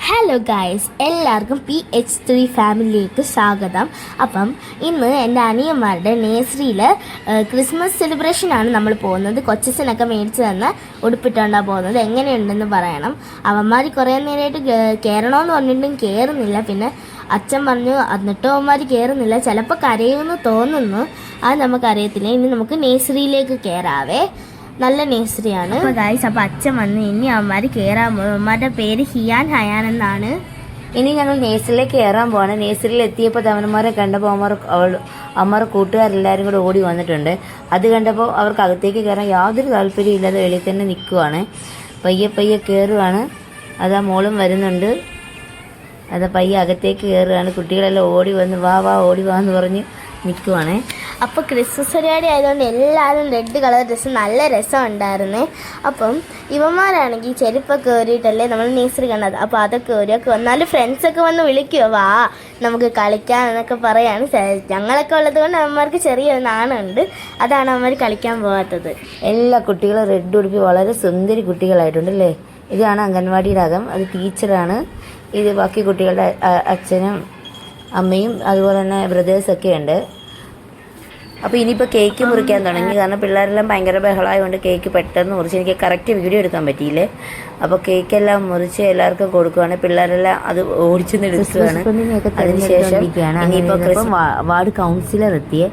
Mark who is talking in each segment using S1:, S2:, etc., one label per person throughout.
S1: Hello guys, എല്ലാവർക്കും PH3 ഫാമിലിയിലേക്ക് സ്വാഗതം. അപ്പം ഇന്ന് എൻ്റെ അനിയന്മാരുടെ നേഴ്സറിയിൽ ക്രിസ്മസ് സെലിബ്രേഷനാണ് നമ്മൾ പോകുന്നത്. കൊച്ചസിനൊക്കെ മേടിച്ച് തന്ന ഉടുപ്പിട്ടുകൊണ്ടാണ് പോകുന്നത്. എങ്ങനെയുണ്ടെന്ന് പറയണം. അവന്മാർ കുറേ നേരമായിട്ട് കയറണമെന്ന് പറഞ്ഞിട്ടും കയറുന്നില്ല. പിന്നെ അച്ഛൻ പറഞ്ഞു എന്നിട്ടും അവന്മാർ കയറുന്നില്ല. ചിലപ്പോൾ കരയുമെന്ന് തോന്നുന്നു, അത് നമുക്കറിയത്തില്ല. ഇനി നമുക്ക് നേഴ്സറിയിലേക്ക് കയറാവേ. നല്ല നേഴ്സറിയാണ്. അപ്പോൾ ഗായ്സ്, അപ്പോൾ അച്ഛൻ വന്ന് ഇനി അവന്മാർ കയറാൻ പോകും. അവന്മാരുടെ പേര് ഹിയാൻ ഹയാൻ എന്നാണ്.
S2: ഇനി ഞങ്ങൾ നേഴ്സറിയിലേക്ക് കയറാൻ പോവാണ്. നേഴ്സറിയിൽ എത്തിയപ്പോൾ അവന്മാരെ കണ്ടപ്പോൾ അമ്മമാരുടെ കൂട്ടുകാരെല്ലാവരും കൂടെ ഓടി വന്നിട്ടുണ്ട്. അത് കണ്ടപ്പോൾ അവർക്ക് അകത്തേക്ക് കയറാൻ യാതൊരു താല്പര്യമില്ലാതെ വെളിയിൽ തന്നെ നിൽക്കുവാണ്. പയ്യെ പയ്യെ കയറുവാണ്. അതാ മോളും വരുന്നുണ്ട്. അതാ പയ്യെ അകത്തേക്ക് കയറുകയാണ്. കുട്ടികളെല്ലാം ഓടി വന്ന് വാ ഓടി വാ എന്ന് പറഞ്ഞ് നിൽക്കുവാണേ.
S1: അപ്പോൾ ക്രിസ്മസ് പരിപാടി ആയതുകൊണ്ട് എല്ലാവരും റെഡ് കളർ ഡ്രസ്സ് നല്ല രസമുണ്ടായിരുന്നേ. അപ്പം ഇവന്മാരാണെങ്കിൽ ചെരുപ്പൊക്കെ കയറിയിട്ടല്ലേ നമ്മൾ നേഴ്സറി കണ്ടത്. അപ്പോൾ അതൊക്കെ കയറിയൊക്കെ വന്നാലും ഫ്രണ്ട്സൊക്കെ വന്ന് വിളിക്കുമോ, വാ നമുക്ക് കളിക്കാം എന്നൊക്കെ പറയാണ്. ഞങ്ങളൊക്കെ ഉള്ളത് കൊണ്ട് അവന്മാർക്ക് ചെറിയൊരു നാണമുണ്ട്, അതാണ് അവന്മാർ കളിക്കാൻ പോകാത്തത്.
S2: എല്ലാ കുട്ടികളും റെഡ് ഉടുപ്പി വളരെ സുന്ദരി കുട്ടികളായിട്ടുണ്ടല്ലേ. ഇതാണ് അംഗൻവാടിയുടെ അകം. അത് ടീച്ചറാണ്. ഇത് ബാക്കി കുട്ടികളുടെ അച്ഛനും അമ്മയും അതുപോലെ തന്നെ ബ്രദേഴ്സൊക്കെ ഉണ്ട്. അപ്പോൾ ഇനിയിപ്പോൾ കേക്ക് മുറിക്കാൻ തുടങ്ങി. കാരണം പിള്ളേരെല്ലാം ഭയങ്കര ബഹളമായതുകൊണ്ട് കേക്ക് പെട്ടെന്ന് മുറിച്ച് എനിക്ക് കറക്റ്റ് വീഡിയോ എടുക്കാൻ പറ്റിയില്ലേ. അപ്പോൾ കേക്കെല്ലാം മുറിച്ച് എല്ലാവർക്കും കൊടുക്കുകയാണ്. പിള്ളേരെല്ലാം അത് ഓടിച്ചെന്ന് എടുക്കുകയാണ്. അതിനുശേഷം ഇനിയിപ്പോൾ വാർഡ് കൗൺസിലർ എത്തിയേ.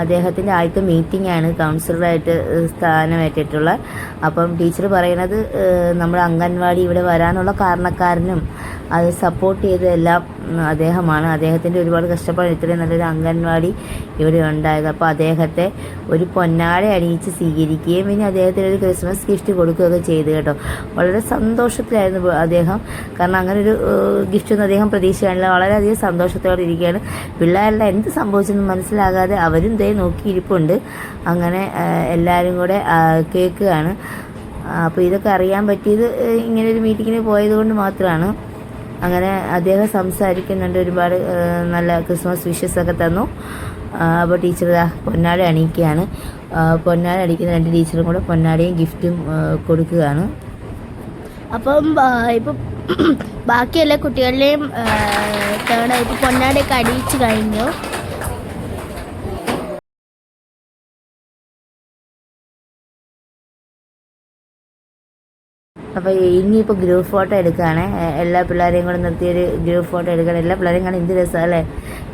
S2: അദ്ദേഹത്തിൻ്റെ ആദ്യത്തെ മീറ്റിംഗ് ആണ് കൗൺസിലറായിട്ട് സ്ഥാനമേറ്റിട്ടുള്ള. അപ്പം ടീച്ചർ പറയണത് നമ്മുടെ അംഗൻവാടി ഇവിടെ വരാനുള്ള കാരണക്കാരനും അത് സപ്പോർട്ട് ചെയ്തതെല്ലാം അദ്ദേഹമാണ്. അദ്ദേഹത്തിൻ്റെ ഒരുപാട് കഷ്ടപ്പാട് ഇത്രയും നല്ലൊരു അംഗൻവാടി ഇവിടെ ഉണ്ടായത്. അപ്പോൾ അദ്ദേഹത്തെ ഒരു പൊന്നാട അണിയിച്ച് സ്വീകരിക്കുകയും പിന്നെ അദ്ദേഹത്തിന് ഒരു ക്രിസ്മസ് ഗിഫ്റ്റ് കൊടുക്കുകയൊക്കെ ചെയ്തു കേട്ടോ. വളരെ സന്തോഷത്തിലായിരുന്നു അദ്ദേഹം. കാരണം അങ്ങനെ ഒരു ഗിഫ്റ്റൊന്നും അദ്ദേഹം പ്രതീക്ഷ കാണില്ല. വളരെയധികം സന്തോഷത്തോടെ ഇരിക്കുകയാണ്. പിള്ളേരെല്ലാം എന്ത് സംഭവിച്ചെന്ന് മനസ്സിലാകാതെ അവരും ദേ നോക്കിയിരിപ്പുണ്ട്. അങ്ങനെ എല്ലാവരും കൂടെ കേൾക്കുകയാണ്. അപ്പോൾ ഇതൊക്കെ അറിയാൻ പറ്റിയത് ഇങ്ങനൊരു മീറ്റിങ്ങിന് പോയത് കൊണ്ട് മാത്രമാണ്. അങ്ങനെ അദ്ദേഹം സംസാരിക്കുന്നുണ്ട്. ഒരുപാട് നല്ല ക്രിസ്മസ് വിഷസൊക്കെ തന്നു. അപ്പോൾ ടീച്ചർ പൊന്നാട അണിയിക്കുകയാണ്. പൊന്നാട അടിക്കുന്ന രണ്ട് ടീച്ചറും കൂടെ പൊന്നാടയും ഗിഫ്റ്റും കൊടുക്കുകയാണ്.
S1: അപ്പം ഇപ്പം ബാക്കി എല്ലാ കുട്ടികളുടെയും ഇപ്പോൾ പൊന്നാടയൊക്കെ അടിയിച്ച് കഴിഞ്ഞു.
S2: അപ്പോൾ ഇനിയിപ്പോൾ ഗ്രൂപ്പ് ഫോട്ടോ എടുക്കുകയാണ്. എല്ലാ പിള്ളേരെയും കൂടെ നിർത്തിയൊരു ഗ്രൂപ്പ് ഫോട്ടോ എടുക്കുകയാണ്. എല്ലാ പിള്ളേരെയും കാണാൻ എന്ത് രസമല്ലേ.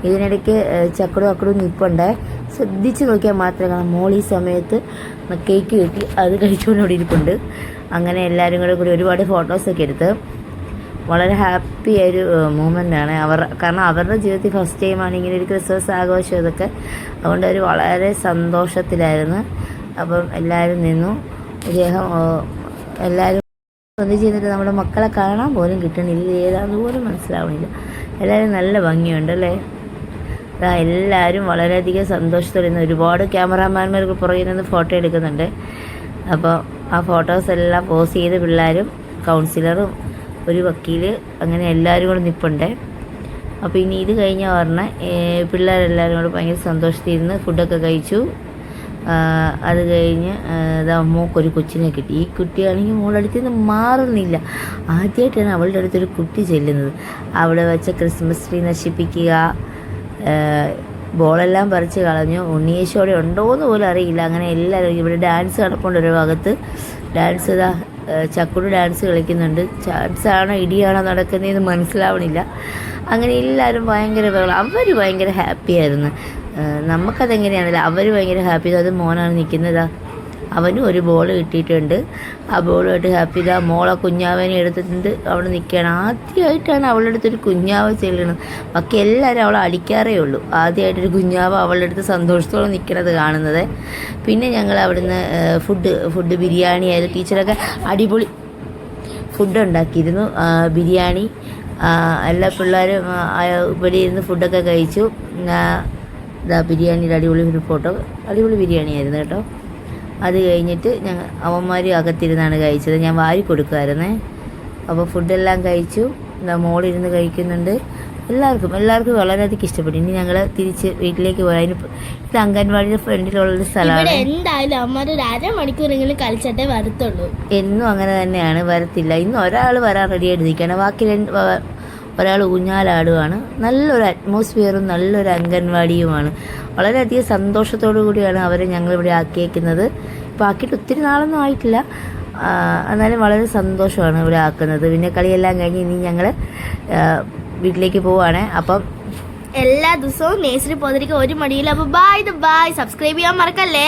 S2: ഇതിനിടയ്ക്ക് ചക്കടും നിൽപ്പുണ്ട്. ശ്രദ്ധിച്ച് നോക്കിയാൽ മാത്രമേ കാണാം. മോളി സമയത്ത് കേക്ക് കിട്ടി, അത് കഴിച്ചുകൊണ്ട് ഇവിടെ ഇരിപ്പുണ്ട്. അങ്ങനെ എല്ലാവരും കൂടി ഒരുപാട് ഫോട്ടോസൊക്കെ എടുത്ത് വളരെ ഹാപ്പി ആയൊരു മൂമെൻ്റാണ് കാരണം അവരുടെ ജീവിതത്തിൽ ഫസ്റ്റ് ടൈമാണ് ഇങ്ങനെ ഒരു ക്രിസ്മസ് ആഘോഷം ഇതൊക്കെ. അതുകൊണ്ട് അവർ വളരെ സന്തോഷത്തിലായിരുന്നു. അപ്പം എല്ലാവരും നിന്നു. അദ്ദേഹം എല്ലാവരും ഒന്നും ചെയ്യുന്നിട്ട് നമ്മുടെ മക്കളെ കാണാൻ പോലും കിട്ടണില്ല. ഏതാണെന്ന് പോലും മനസ്സിലാവണില്ല. എല്ലാവരും നല്ല ഭംഗിയുണ്ടല്ലേ. എല്ലാവരും വളരെയധികം സന്തോഷത്തോടെ ഇന്ന് ഒരുപാട് ക്യാമറാമാന്മാർക്ക് പുറകിൽ നിന്ന് ഫോട്ടോ എടുക്കുന്നുണ്ട്. അപ്പോൾ ആ ഫോട്ടോസ് എല്ലാം പോസ്റ്റ് ചെയ്ത് പിള്ളേരും കൗൺസിലറും ഒരു വക്കീൽ അങ്ങനെ എല്ലാവരും കൂടെ നിൽപ്പുണ്ട്. അപ്പോൾ ഇനി ഇത് കഴിഞ്ഞാൽ പറഞ്ഞാൽ പിള്ളേരെല്ലാവരും കൂടെ ഭയങ്കര സന്തോഷത്തിരുന്ന് ഫുഡൊക്കെ കഴിച്ചു. അത് കഴിഞ്ഞ് മോക്കൊരു കൊച്ചിനെ കിട്ടി. ഈ കുട്ടിയാണെങ്കിൽ മോളുടെ അടുത്ത് നിന്ന് മാറുന്നില്ല. ആദ്യമായിട്ടാണ് അവളുടെ അടുത്തൊരു കുട്ടി ചെല്ലുന്നത്. അവിടെ വെച്ച ക്രിസ്മസ് ട്രീ നശിപ്പിക്കുക, ബോളെല്ലാം പറിച്ച് കളഞ്ഞു. ഉണ്ണിയേശോടെ ഉണ്ടോയെന്ന് പോലും അറിയില്ല. അങ്ങനെ എല്ലാവരും ഇവിടെ ഡാൻസ് നടപ്പുണ്ട്. ഒരു ഭാഗത്ത് ഡാൻസ് ചക്കുട് ഡാൻസ് കളിക്കുന്നുണ്ട്. ഡാൻസാണോ ഇടിയാണോ നടക്കുന്നതെന്ന് മനസ്സിലാവണില്ല. അങ്ങനെ എല്ലാവരും ഭയങ്കര അവർ ഭയങ്കര ഹാപ്പിയായിരുന്നു. നമുക്കതെങ്ങനെയാണല്ലോ, അവർ ഭയങ്കര ഹാപ്പി. അത് മോനാണ് നിൽക്കുന്നത്. അവനും ഒരു ബോൾ കിട്ടിയിട്ടുണ്ട്. ആ ബോളുമായിട്ട് ഹാപ്പി. മോളെ കുഞ്ഞാവനെ എടുത്തിട്ടുണ്ട്. അവിടെ നിൽക്കുകയാണ്. ആദ്യമായിട്ടാണ് അവളുടെ അടുത്തൊരു കുഞ്ഞാവ ചെല്ലണത്. ബാക്കി എല്ലാവരും അവളെ അടിക്കാറേ ഉള്ളൂ. ആദ്യമായിട്ടൊരു കുഞ്ഞാവ അവളുടെ അടുത്ത് സന്തോഷത്തോടെ നിൽക്കണത് കാണുന്നത്. പിന്നെ ഞങ്ങൾ അവിടുന്ന് ഫുഡ് ബിരിയാണി ആയിരുന്നു. ടീച്ചറൊക്കെ അടിപൊളി ഫുഡ് ഉണ്ടാക്കിയിരുന്നു. ബിരിയാണി എല്ലാ പിള്ളേരും ഇവിടെ ഇരുന്ന് ഫുഡൊക്കെ കഴിച്ചു. ബിരിയാണിയുടെ അടിപൊളി ബിരിയാണി ആയിരുന്നു കേട്ടോ. അത് കഴിഞ്ഞിട്ട് അവന്മാർ അകത്തിരുന്നാണ് കഴിച്ചത്. ഞാൻ വാരി കൊടുക്കുമായിരുന്നേ. അപ്പോൾ ഫുഡെല്ലാം കഴിച്ചു. മോളിരുന്ന് കഴിക്കുന്നുണ്ട്. എല്ലാവർക്കും വളരെയധികം ഇഷ്ടപ്പെട്ടു. ഇനി ഞങ്ങൾ തിരിച്ച് വീട്ടിലേക്ക് പോയി. ഇത് അംഗൻവാടിയുടെ ഫ്രണ്ടിലുള്ളൊരു സ്ഥലമാണ്.
S1: എന്തായാലും അമ്മ ഒരു അരമണിക്കൂറെങ്കിലും കളിച്ചിട്ടേ വരത്തുള്ളൂ.
S2: എന്നും അങ്ങനെ തന്നെയാണ്, വരത്തില്ല. ഇന്ന് ഒരാൾ വരാൻ റെഡി ആയിട്ട് നിൽക്കുകയാണ്, ബാക്കി ഒരാൾ ഊഞ്ഞാലാടുവാണ്. നല്ലൊരു അറ്റ്മോസ്ഫിയറും നല്ലൊരു അംഗൻവാടിയുമാണ്. വളരെയധികം സന്തോഷത്തോടു കൂടിയാണ് അവരെ ഞങ്ങളിവിടെ ആക്കിയേക്കുന്നത്. ഇപ്പോൾ ആക്കിയിട്ട് ഒത്തിരി നാളൊന്നും ആയിട്ടില്ല, എന്നാലും വളരെ സന്തോഷമാണ് ഇവിടെ ആക്കുന്നത്. പിന്നെ കളിയെല്ലാം കഴിഞ്ഞ് ഇനി ഞങ്ങൾ വീട്ടിലേക്ക് പോവുകയാണ്. അപ്പം
S1: എല്ലാ ദിവസവും നേഴ്സറി പോകാതിരിക്കാൻ ഒരു മടിയില്ല. അപ്പോൾ ബൈ സബ്സ്ക്രൈബ് ചെയ്യാൻ മറക്കല്ലേ.